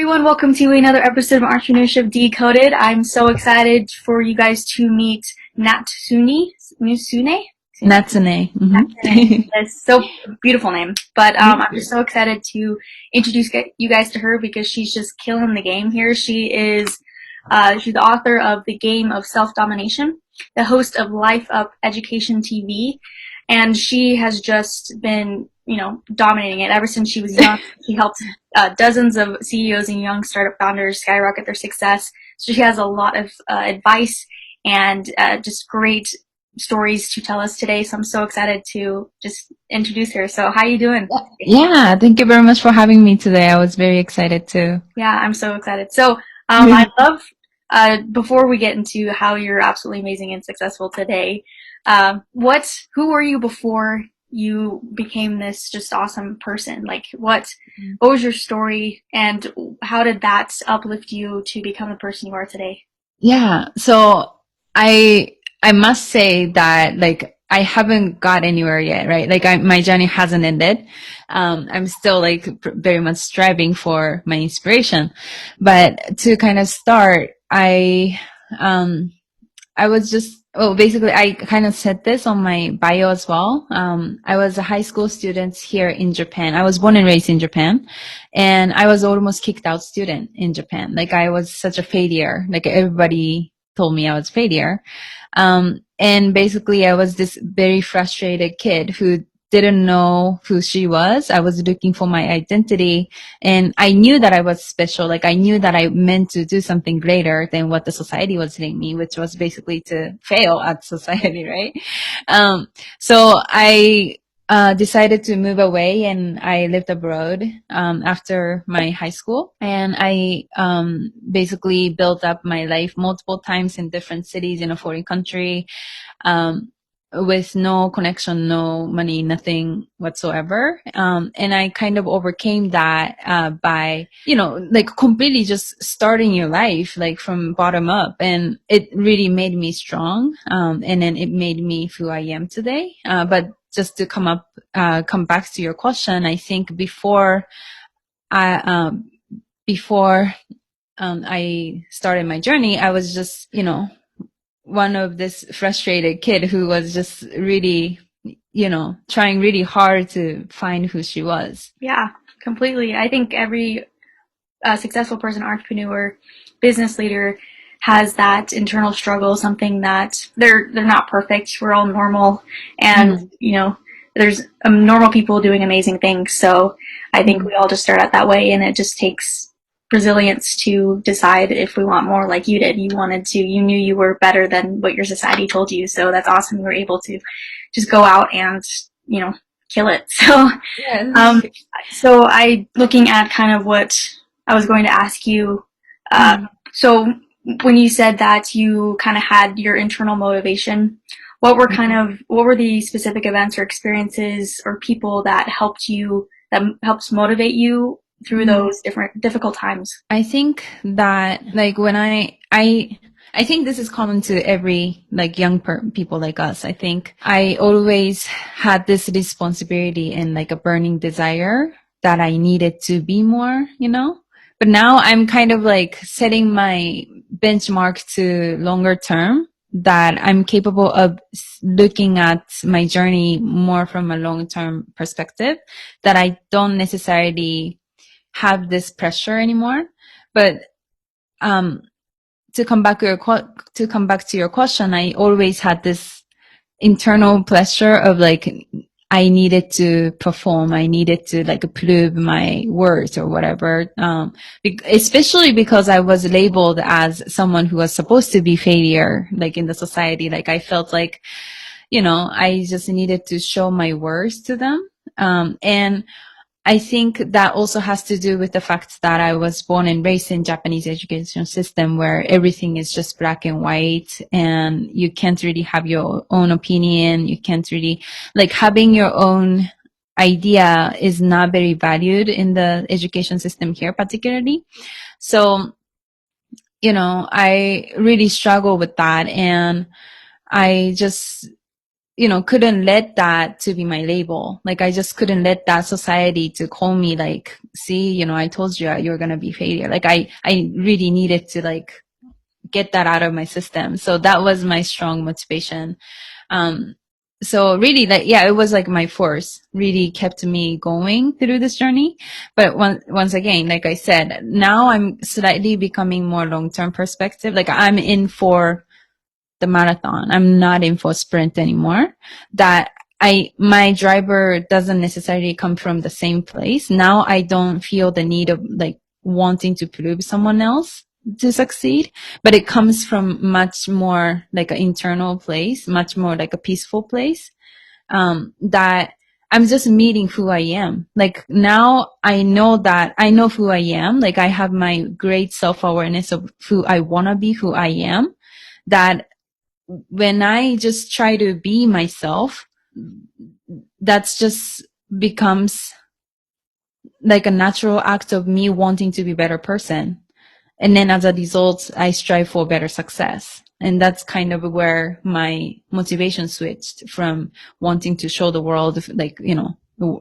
everyone, welcome to another episode of Entrepreneurship Decoded. I'm so excited for you guys to meet Natsune. Natsune. Natsune. That's so beautiful name. But I'm just so excited to introduce you guys to her because she's just killing the game here. She's the author of the Game of Self Domination, the host of Lifeupeducationtv, and she has just been, dominating it ever since she was young. She helped dozens of CEOs and young startup founders skyrocket their success. So she has a lot of advice and just great stories to tell us today. So I'm so excited to just introduce her. So how are you doing? Yeah, thank you very much for having me today. I was very excited too. Yeah, I'm so excited. So I'd love, before we get into how you're absolutely amazing and successful today, who were you before you became this just awesome person? Like what was your story and how did that uplift you to become the person you are today? Yeah, so I must say that I haven't got anywhere yet, right? My journey hasn't ended. I'm still very much striving for my inspiration. But to kind of start, I was just, well, basically, I kind of said this on my bio as well. I was a high school student here in Japan. I was born and raised in Japan, and I was almost kicked out student in Japan. I was such a failure. Everybody told me I was a failure. And basically I was this very frustrated kid who didn't know who she was. I was looking for my identity, and I knew that I was special. I knew that I meant to do something greater than what the society was telling me, which was basically to fail at society, right? So I decided to move away, and I lived abroad after my high school, and I basically built up my life multiple times in different cities in a foreign country, with no connection, no money, nothing whatsoever. And I kind of overcame that by, completely just starting your life from bottom up. And it really made me strong. And then it made me who I am today. But just to come back to your question, I think before I started my journey, I was just, one of this frustrated kid who was just really, trying really hard to find who she was. Yeah, completely. I think every successful person, entrepreneur, business leader has that internal struggle, something that they're not perfect. We're all normal, and there's normal people doing amazing things. So I think we all just start out that way, and it just takes resilience to decide if we want more, like you did. You knew you were better than what your society told you. So that's awesome. You were able to just go out and, kill it. So, so looking at kind of what I was going to ask you, so when you said that you kind of had your internal motivation, what were the specific events or experiences or people that helped helps motivate you through those difficult times? I think that when I think this is common to every young people like us. I think I always had this responsibility and a burning desire that I needed to be more, But now I'm kind of setting my benchmark to longer term, that I'm capable of looking at my journey more from a long-term perspective, that I don't necessarily have this pressure anymore. But to come back to your question, I always had this internal pressure of I needed to perform, I needed to prove my worth or whatever, especially because I was labeled as someone who was supposed to be failure in the society. I felt I just needed to show my worth to them, and I think that also has to do with the fact that I was born and raised in Japanese education system, where everything is just black and white, and you can't really have your own opinion. You can't really having your own idea is not very valued in the education system here, particularly. So, I really struggle with that, and I just couldn't let that to be my label. Like, I just couldn't let that society to call me like, see, I told you you're going to be failure. Like, I really needed to like get that out of my system. So that was my strong motivation. Um, so really, like, yeah, it was like my force really kept me going through this journey. But once again, like I said, now I'm slightly becoming more long-term perspective. Like, I'm in for the marathon. I'm not in for sprint anymore. That my driver doesn't necessarily come from the same place. Now I don't feel the need of like wanting to prove someone else to succeed, but it comes from much more like an internal place, much more like a peaceful place. That I'm just meeting who I am. Like, now I know that I know who I am. Like, I have my great self-awareness of who I want to be, who I am. That when I just try to be myself, that's just becomes like a natural act of me wanting to be a better person. And then as a result, I strive for better success. And that's kind of where my motivation switched from wanting to show the world, like,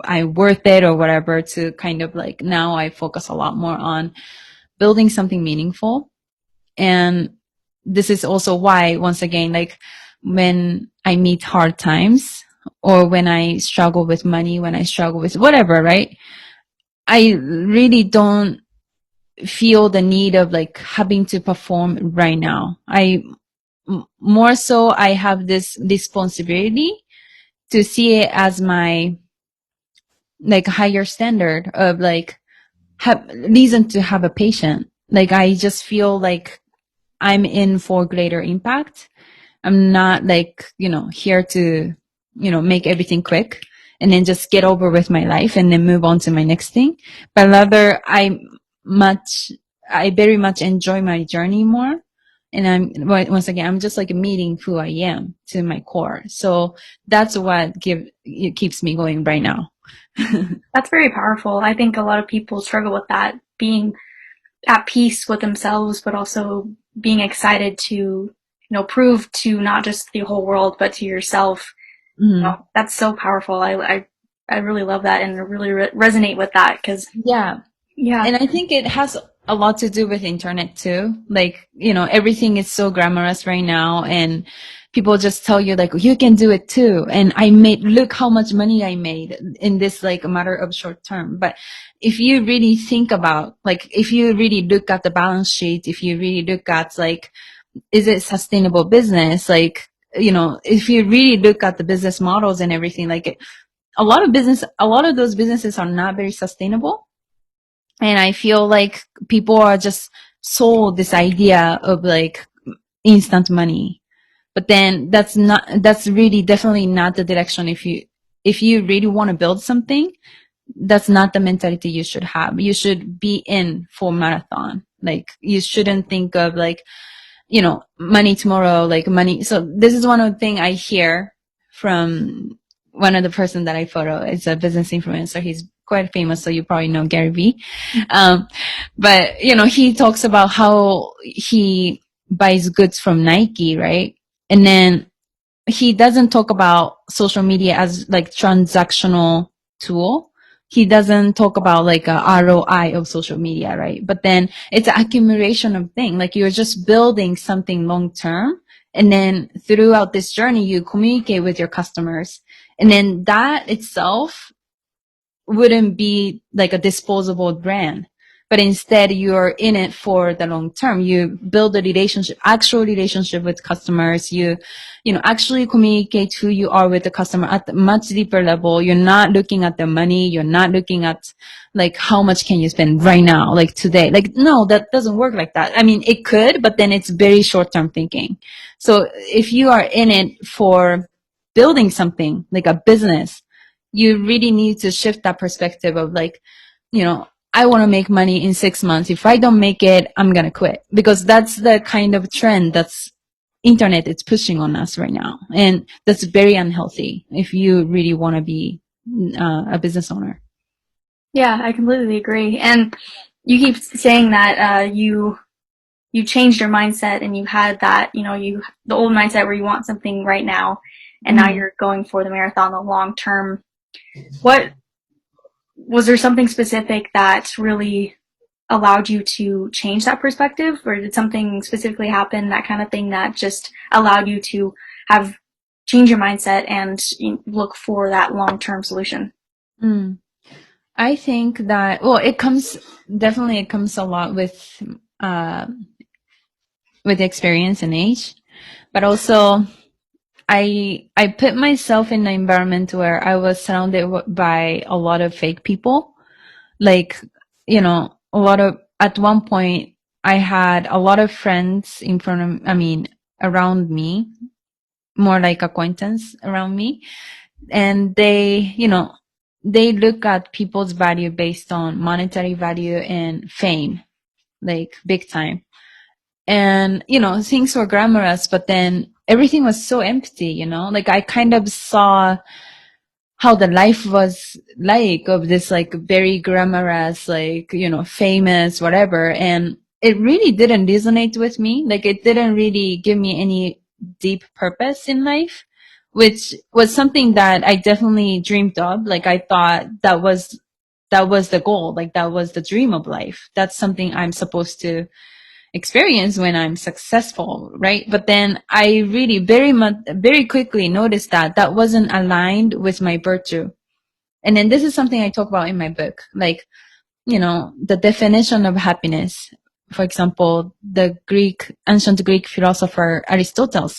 I'm worth it or whatever, to kind of like, now I focus a lot more on building something meaningful. And this is also why, once again, like, when I meet hard times, or when I struggle with money, when I struggle with whatever, right? I really don't feel the need of like having to perform right now. More so, I have this responsibility to see it as my like higher standard of like have reason to have a patient. Like, I just feel like I'm in for greater impact. I'm not like, here to, make everything quick and then just get over with my life and then move on to my next thing. But rather, I very much enjoy my journey more. And once again, I'm just like meeting who I am to my core. So that's what it keeps me going right now. That's very powerful. I think a lot of people struggle with that, being at peace with themselves, but also being excited to, prove to not just the whole world, but to yourself. Mm-hmm. That's so powerful. I really love that and really resonate with that because, Yeah. yeah. And I think it has a lot to do with internet too. Like, everything is so glamorous right now, and people just tell you like, you can do it too. And look how much money I made in this like a matter of short term. But if you really think about, like, if you really look at the balance sheet, if you really look at like, is it sustainable business? Like, if you really look at the business models and everything, like, a lot of those businesses are not very sustainable. And I feel like people are just sold this idea of like instant money. But then that's really definitely not the direction. If you really want to build something, that's not the mentality you should have. You should be in for marathon. Like, you shouldn't think of like, money tomorrow, like money. So this is one of the things I hear from one of the person that I follow. It's a business influencer. He's quite famous, so you probably know Gary Vee. But he talks about how he buys goods from Nike, right? And then he doesn't talk about social media as like transactional tool. He doesn't talk about like a ROI of social media, right? But then it's an accumulation of things. Like, you're just building something long term. And then throughout this journey, you communicate with your customers. And then that itself wouldn't be like a disposable brand, but instead you're in it for the long term. You build a actual relationship with customers. You actually communicate who you are with the customer at a much deeper level. You're not looking at the money. You're not looking at like, how much can you spend right now, like today? Like, no, that doesn't work like that. I mean, it could, but then it's very short-term thinking. So if you are in it for building something like a business, you really need to shift that perspective of like, I want to make money in 6 months. If I don't make it, I'm going to quit, because that's the kind of trend that's internet is pushing on us right now. And that's very unhealthy if you really want to be a business owner. Yeah, I completely agree. And you keep saying that you changed your mindset and you had that, the old mindset where you want something right now. and now you're going for the marathon, the long term. What was there something specific that really allowed you to change that perspective, or did something specifically happen, that kind of thing, that just allowed you to have change your mindset and look for that long-term solution? I think that, well, it comes a lot with experience and age, but also I put myself in an environment where I was surrounded by a lot of fake people. Like, at one point I had a lot of friends around me, more like acquaintance around me. And they look at people's value based on monetary value and fame, like big time. And, things were glamorous, but then everything was so empty, like I kind of saw how the life was like of this like very glamorous, like, famous, whatever. And it really didn't resonate with me. Like it didn't really give me any deep purpose in life, which was something that I definitely dreamed of. Like I thought that was the goal. Like that was the dream of life. That's something I'm supposed to experience when I'm successful, right? But then I really very quickly noticed that that wasn't aligned with my virtue. And then this is something I talk about in my book, like, the definition of happiness. For example, the ancient Greek philosopher Aristotle,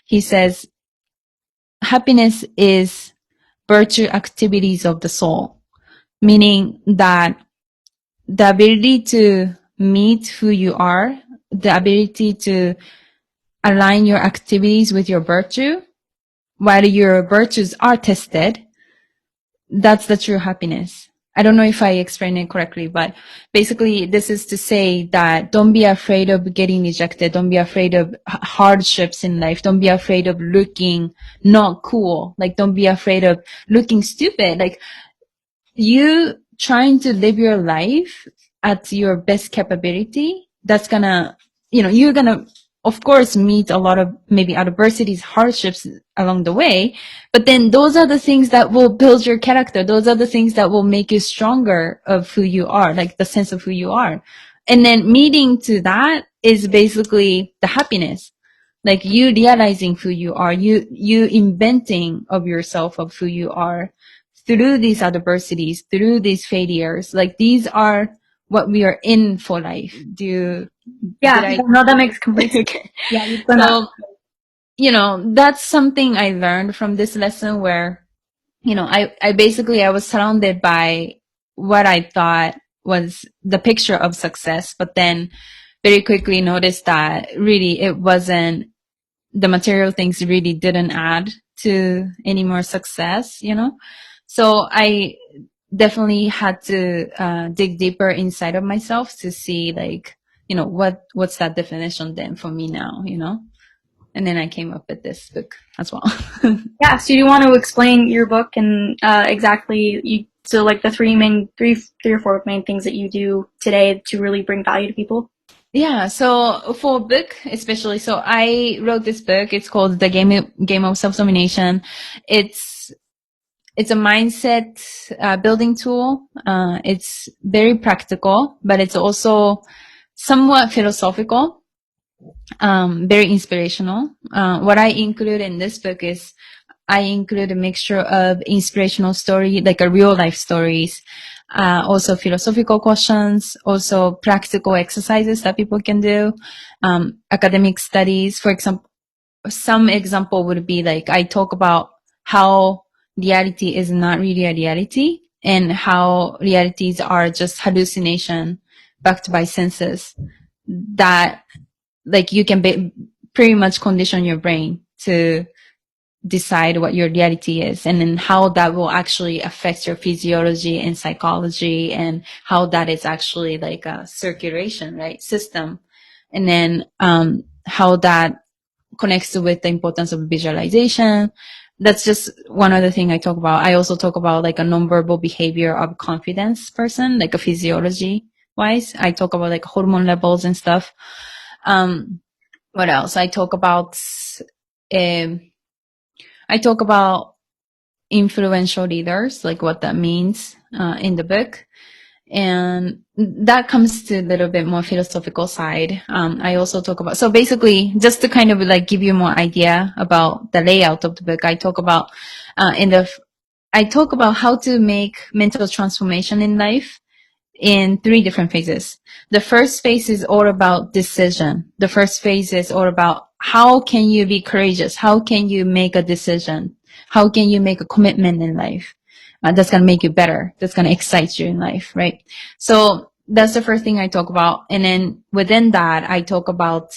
he says, happiness is virtue activities of the soul, meaning that the ability to meet who you are, the ability to align your activities with your virtue, while your virtues are tested, that's the true happiness. I don't know if I explained it correctly, but basically this is to say that don't be afraid of getting rejected. Don't be afraid of hardships in life. Don't be afraid of looking not cool. Like don't be afraid of looking stupid. Like you trying to live your life at your best capability, that's gonna, you're gonna, of course, meet a lot of maybe adversities, hardships along the way. But then those are the things that will build your character. Those are the things that will make you stronger of who you are, like the sense of who you are. And then meeting to that is basically the happiness. Like you realizing who you are, you inventing of yourself of who you are through these adversities, through these failures. Like these are what we are in for life. No, that makes complete sense. Okay. Yeah, you've So, done that. that's something I learned from this lesson where, I was surrounded by what I thought was the picture of success, but then very quickly noticed that really it wasn't, the material things really didn't add to any more success, So I definitely had to dig deeper inside of myself to see like, what's that definition then for me now, And then I came up with this book as well. Yeah, so do you want to explain your book and exactly so like the three or four main things that you do today to really bring value to people? Yeah, so for book especially, so I wrote this book. It's called The Game of Self Domination. It's a mindset building tool. It's very practical, but it's also somewhat philosophical, very inspirational. What I include in this book is I include a mixture of inspirational story, like a real life stories, also philosophical questions, also practical exercises that people can do, academic studies. For example, some example would be like I talk about how reality is not really a reality and how realities are just hallucination backed by senses that like you can pretty much condition your brain to decide what your reality is, and then how that will actually affect your physiology and psychology, and how that is actually like a circulation, right, system. And then how that connects with the importance of visualization. That's just one other thing I talk about. I also talk about like a nonverbal behavior of confidence person, like a physiology wise. I talk about like hormone levels and stuff. What else? I talk about I talk about influential leaders, like what that means in the book. And that comes to a little bit more philosophical side. I also talk about, so basically, just to kind of like give you more idea about the layout of the book, I talk about I talk about how to make mental transformation in life in 3 different phases. The first phase is all about decision. The first phase is all about how can you be courageous? How can you make a decision? How can you make a commitment in life? That's going to make you better. That's going to excite you in life, right? So that's the first thing I talk about. And then within that, I talk about,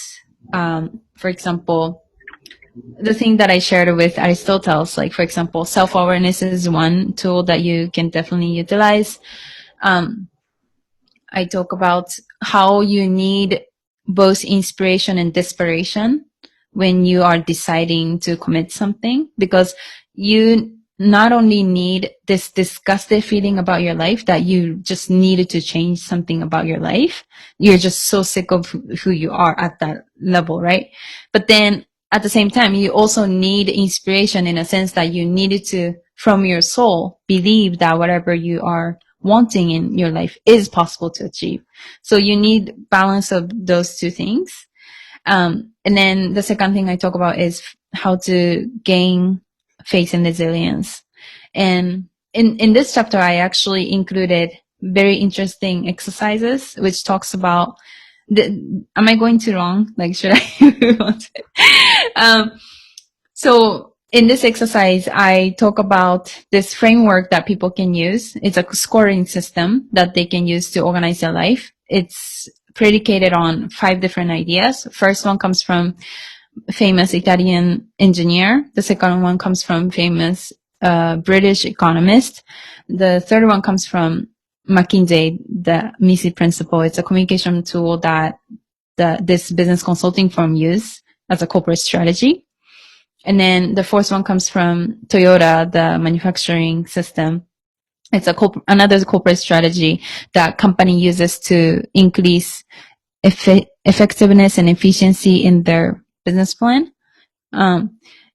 for example, the thing that I shared with Aristotle's, like, for example, self-awareness is one tool that you can definitely utilize. I talk about how you need both inspiration and desperation when you are deciding to commit something, because you not only need this disgusted feeling about your life that you just needed to change something about your life. You're just so sick of who you are at that level, right? But then at the same time, you also need inspiration in a sense that you needed to, from your soul, believe that whatever you are wanting in your life is possible to achieve. So you need balance of those 2 things. And then the second thing I talk about is how to gain faith and resilience. And in this chapter, I actually included very interesting exercises, which talks about am I going too long? Like, should I move on to it? So in this exercise, I talk about this framework that people can use. It's a scoring system that they can use to organize their life. It's predicated on 5 different ideas. First one comes from famous Italian engineer. The second one comes from famous British economist. The third one comes from McKinsey, the MISI principle. It's a communication tool that this business consulting firm use as a corporate strategy. And then the fourth one comes from Toyota, the manufacturing system. It's another corporate strategy that company uses to increase effectiveness and efficiency in their business plan. And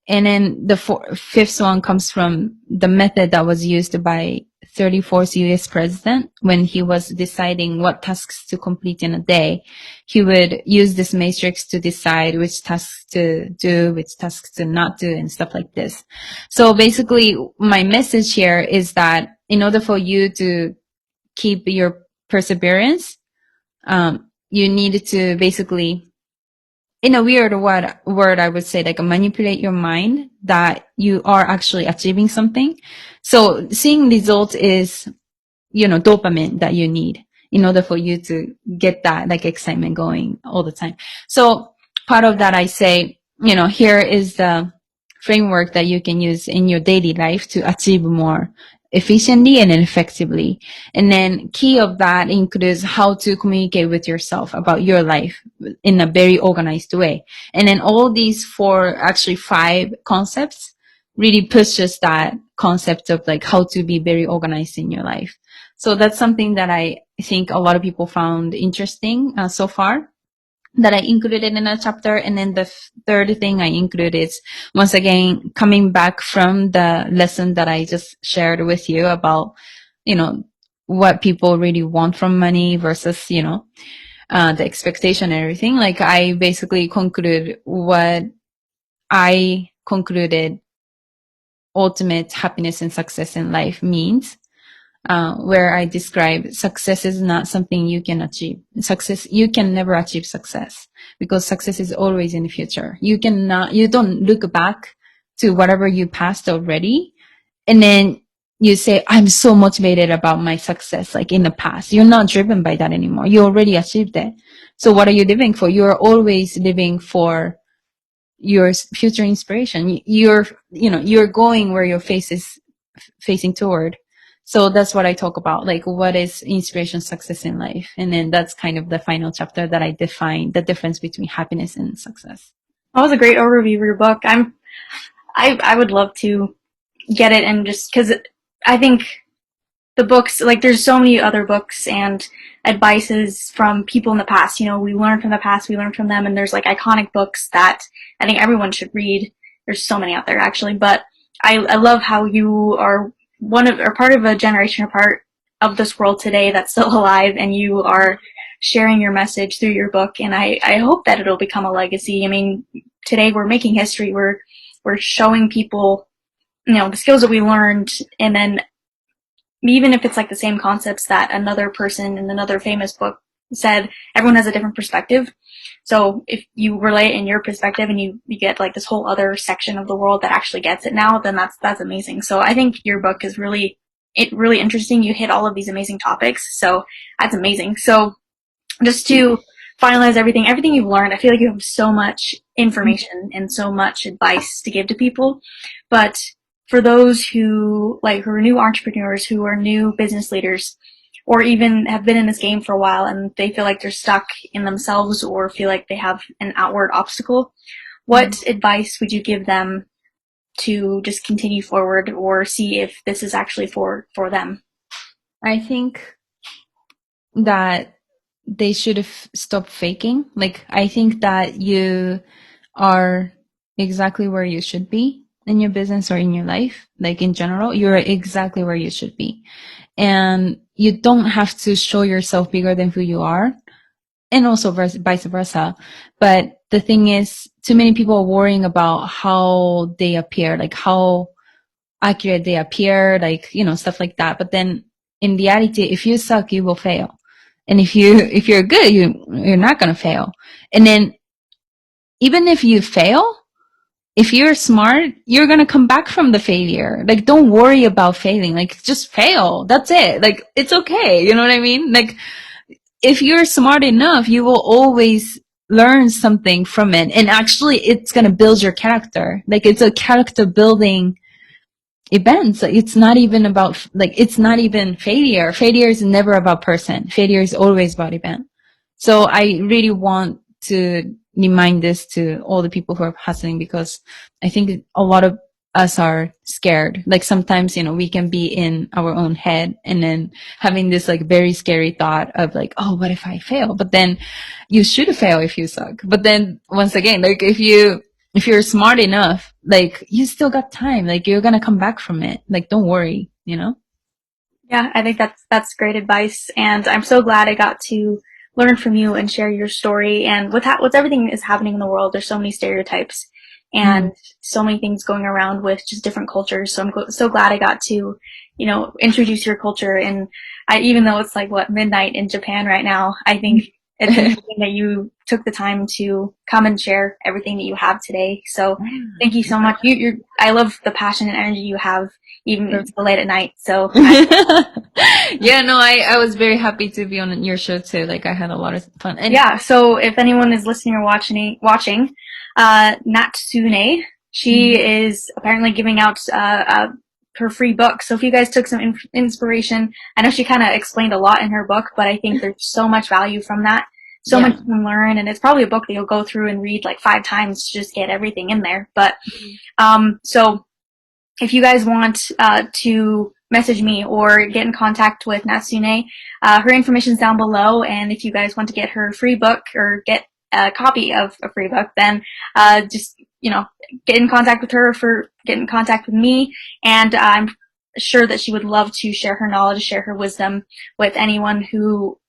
then the fifth one comes from the method that was used by 34th US president when he was deciding what tasks to complete in a day. He would use this matrix to decide which tasks to do, which tasks to not do, and stuff like this. So basically, my message here is that in order for you to keep your perseverance, you need to basically, in a weird word, I would say, like, manipulate your mind that you are actually achieving something. So seeing results is, dopamine that you need in order for you to get that, like, excitement going all the time. So part of that, I say, here is the framework that you can use in your daily life to achieve more efficiently and effectively. And then key of that includes how to communicate with yourself about your life in a very organized way. And then all these 5 concepts really pushes that concept of, like, how to be very organized in your life. So that's something that I think a lot of people found interesting so far, that I included in a chapter. And then the third thing I included is, once again, coming back from the lesson that I just shared with you about, what people really want from money versus, the expectation and everything. Like, I basically concluded what I concluded ultimate happiness and success in life means. Where I describe success is not something you can achieve. You can never achieve success, because success is always in the future. You don't look back to whatever you passed already, and then you say, I'm so motivated about my success, like, in the past. You're not driven by that anymore. You already achieved it. So what are you living for? You're always living for your future inspiration. You're going where your face is facing toward. So that's what I talk about, like, what is inspiration, success in life. And then that's kind of the final chapter that I define the difference between happiness and success. That was a great overview of your book. I would love to get it, and just because I think the books, like, there's so many other books and advices from people in the past. We learn from the past, we learn from them, and there's, like, iconic books that I think everyone should read. There's so many out there, actually, but I love how you are part of a generation or part of this world today that's still alive, and you are sharing your message through your book. And I hope that it'll become a legacy. I mean, today we're making history. We're showing people, the skills that we learned, and then even if it's like the same concepts that another person in another famous book said, everyone has a different perspective. So if you relay it in your perspective and you get like this whole other section of the world that actually gets it now, then that's amazing. So I think your book is really interesting. You hit all of these amazing topics. So that's amazing. So just to finalize everything you've learned, I feel like you have so much information and so much advice to give to people. But for those who are new entrepreneurs, who are new business leaders, or even have been in this game for a while and they feel like they're stuck in themselves or feel like they have an outward obstacle, what advice would you give them to just continue forward or see if this is actually for them? I think that they should have stopped faking. Like, I think that you are exactly where you should be in your business or in your life. Like, in general, you're exactly where you should be. And you don't have to show yourself bigger than who you are. And also vice versa. But the thing is, too many people are worrying about how they appear, like how accurate they appear, like, stuff like that. But then in reality, if you suck, you will fail. And if you're good, you're not going to fail. And then even if you fail, if you're smart, you're going to come back from the failure. Like, don't worry about failing. Like, just fail. That's it. Like, it's okay. You know what I mean? Like, if you're smart enough, you will always learn something from it. And actually, it's going to build your character. Like, it's a character building event. It's not even about, it's not even failure. Failure is never about person. Failure is always about event. So I really want to remind this to all the people who are hustling, because I think a lot of us are scared. Like, sometimes, we can be in our own head and then having this like very scary thought of like, oh, what if I fail? But then you should fail if you suck. But then once again, like, if you're smart enough, like, you still got time. Like, you're going to come back from it. Like, don't worry, Yeah, I think that's great advice. And I'm so glad I got to learn from you and share your story. And with everything is happening in the world, there's so many stereotypes and so many things going around with just different cultures. So I'm so glad I got to, introduce your culture. And even though it's like midnight in Japan right now, I think it's amazing that you took the time to come and share everything that you have today. So thank you so much. I love the passion and energy you have, even until late at night. So yeah, no, I was very happy to be on your show too. Like, I had a lot of fun. And yeah, so if anyone is listening or watching, Natsune, she is apparently giving out her free book. So if you guys took some inspiration, I know she kind of explained a lot in her book, but I think there's so much value from that. So much you can learn, and it's probably a book that you'll go through and read like 5 times to just get everything in there. But so if you guys want to message me or get in contact with Natsune, her information is down below. And if you guys want to get her free book or get a copy of a free book, then just get in contact with her, get in contact with me, and I'm sure that she would love to share her knowledge, share her wisdom with anyone who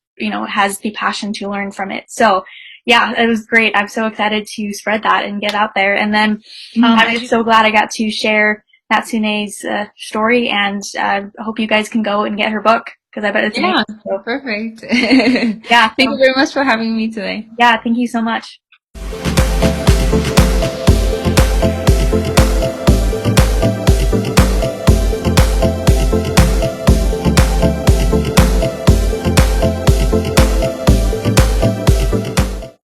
has the passion to learn from it. So yeah, it was great. I'm so excited to spread that and get out there. And then I'm so glad I got to share Natsune's story, and I hope you guys can go and get her book, because I bet it's amazing. So. Perfect. Yeah. Thank you very much for having me today. Yeah, thank you so much.